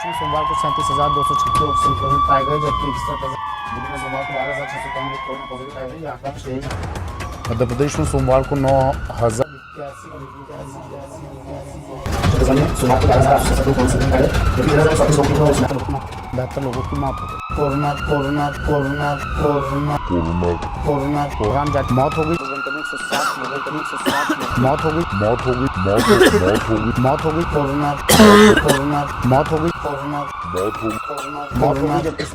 Registration सोमवार को 37,236 tiger, जबकि 61,000 सोमवार को 12,691 कोरोना पॉजिटिव आए हैं। ये आंकड़ा शेष मध्य प्रदेश में सोमवार को 9,000 72 लोगों की मौत हो गई। कोरोना मौत हो गई। मौत हो गई कोरोना मौत हो गई जबकि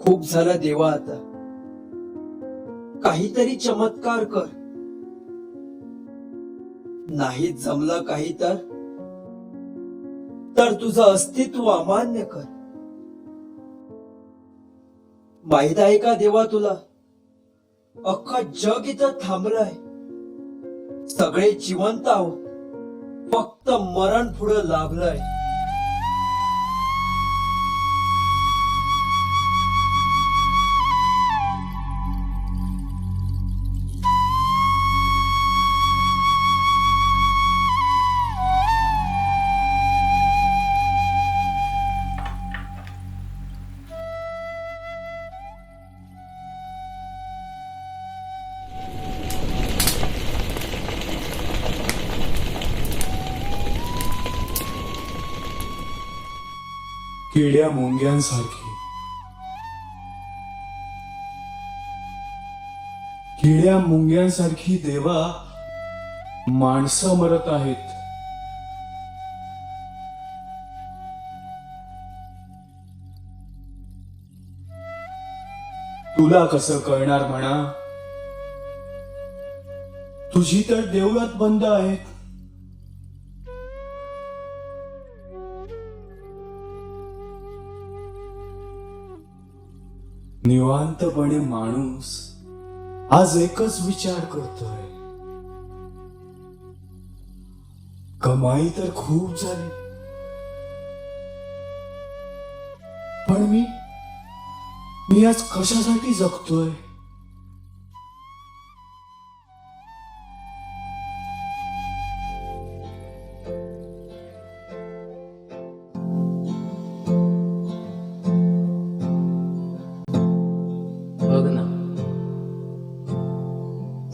खूप झाला देवा, आता काहीतरी चमत्कार कर. नाही जमलं काही तर तुझं अस्तित्व अमान्य कर. माहित आहे का देवा तुला, अख्खा जग इथं थांबलंय. सगळे जिवंत आहोत, फक्त मरण पुढं लाभलंय. किड्या मुंग्यांसारखी, किड्या मुंग्यांसारखी देवा माणसं मरत आहेत. तुला कसं कळणार म्हणा, तुझी तर देवळात बंद आहेत. निवांतपणे माणूस आज एकच विचार करतोय, कमाई तर खूप झाली, पण मी आज कशासाठी जगतोय.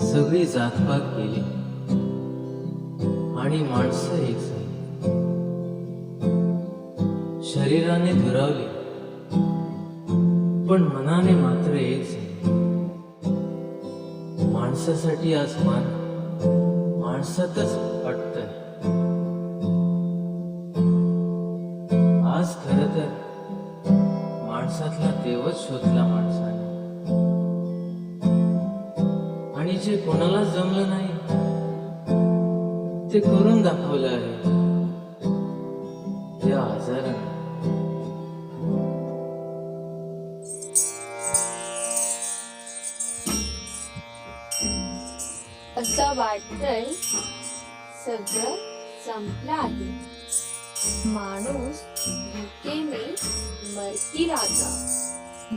सगळी जातपात गेली आणि माणसं एक झाली. शरीराने दुरावली पण मनाने मात्र एक झाली. माणसासाठी आज मान माणसातच अटतंय. आज खरं तर माणसातला देवच शोधला माणसाने, आणि जे कोणाला जमलं नाही ते करून दाखवलं आहे त्या आजाराने. असं वाटतंय सगळं संपलं आहे. माणूस भूखे में मरती राजा,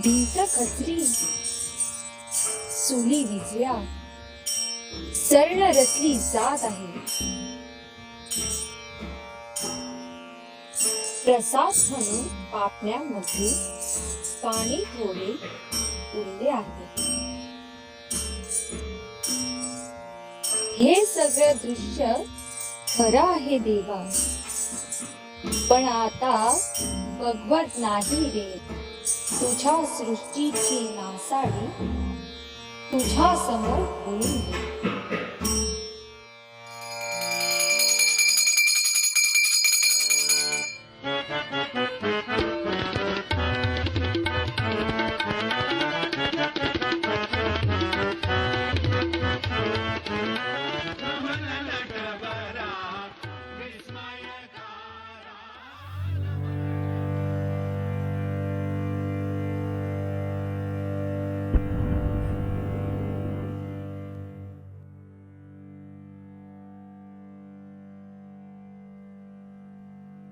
भिंत खचली, चुली विजल्या, सर्ण रचली जात आहे. प्रसाद म्हणून पापण्यामध्ये पाणी थोडे उरले आहे. हे सगळं दृश्य खरं आहे देवा, पण आता बघवत नाही रे. तुझ्या सृष्टीची नासाडी तुझ्या समोर होईल.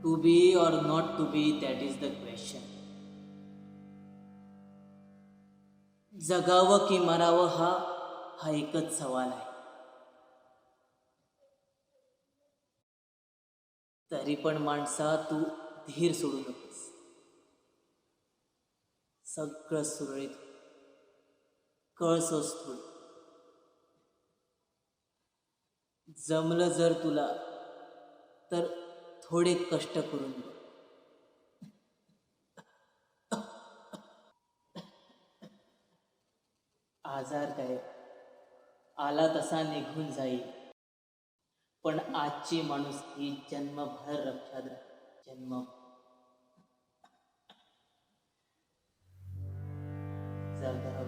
To be or not to be, that is the question. जगावं की मरावं हा एकच सवाल आहे. तरी पण माणसा तू धीर सोडू नकोस. सगळं सुरळीत कळसोस थोडी. जमलं जर तुला तर थोडे कष्ट करून दे. आजार काय आला तसा निघून जाईल, पण आजची माणूस ही जन्मभर लक्षात राहील. जन्म जगावं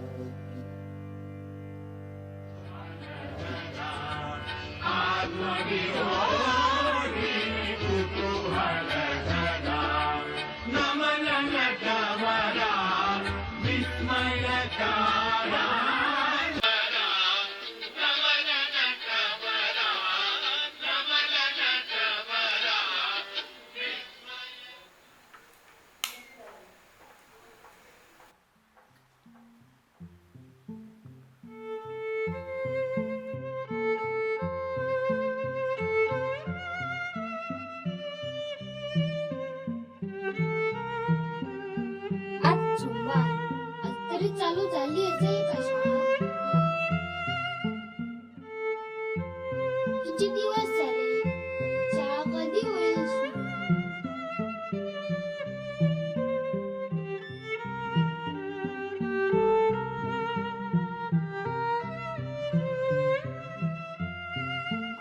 चालू झाली असेल का शाळा? किती दिवस झाले? शाळा कधी होईल सुरू?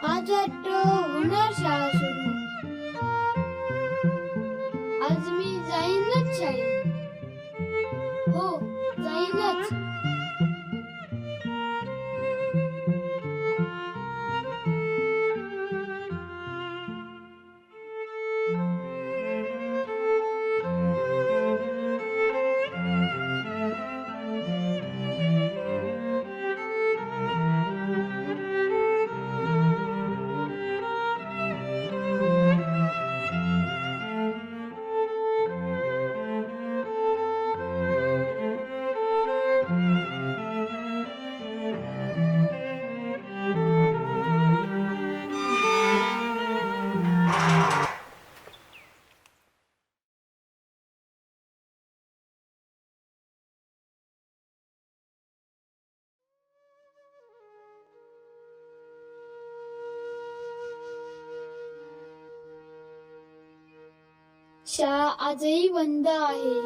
आज वाटतं होणार शाळा सुरू. आज मी जाईनच शाळेत. हो, जाईनच. शाळा आजही बंद आहे.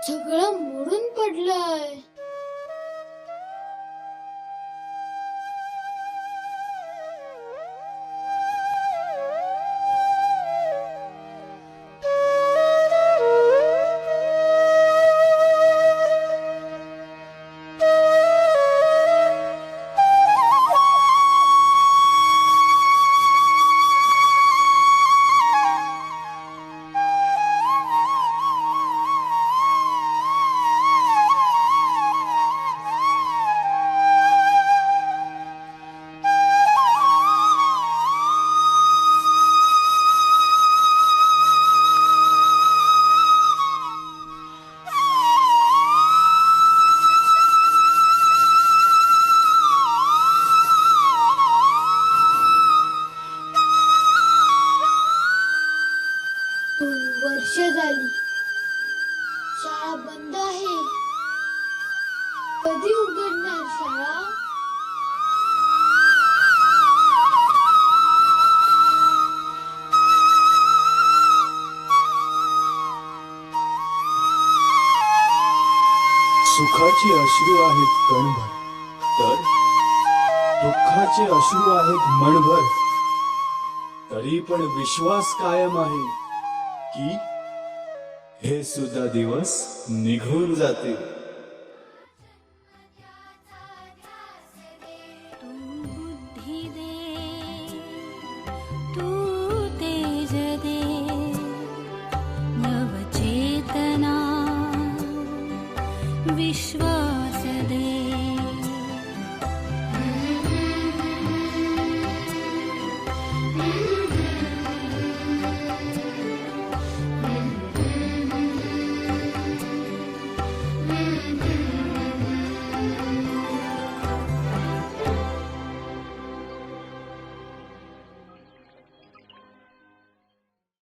सगळं मोडून पडलंय. वर्ष झाली, शाळा बंद आहे. कधी उघडणार शाळा? सुखाचे अश्रू आहेत कणभर, तर दुःखाचे अश्रू आहेत मनभर. तरी पण विश्वास कायम आहे की हे सुद्धा दिवस निघून जातील. तू बुद्धी दे, तू तेज दे, नवचेतना विश्व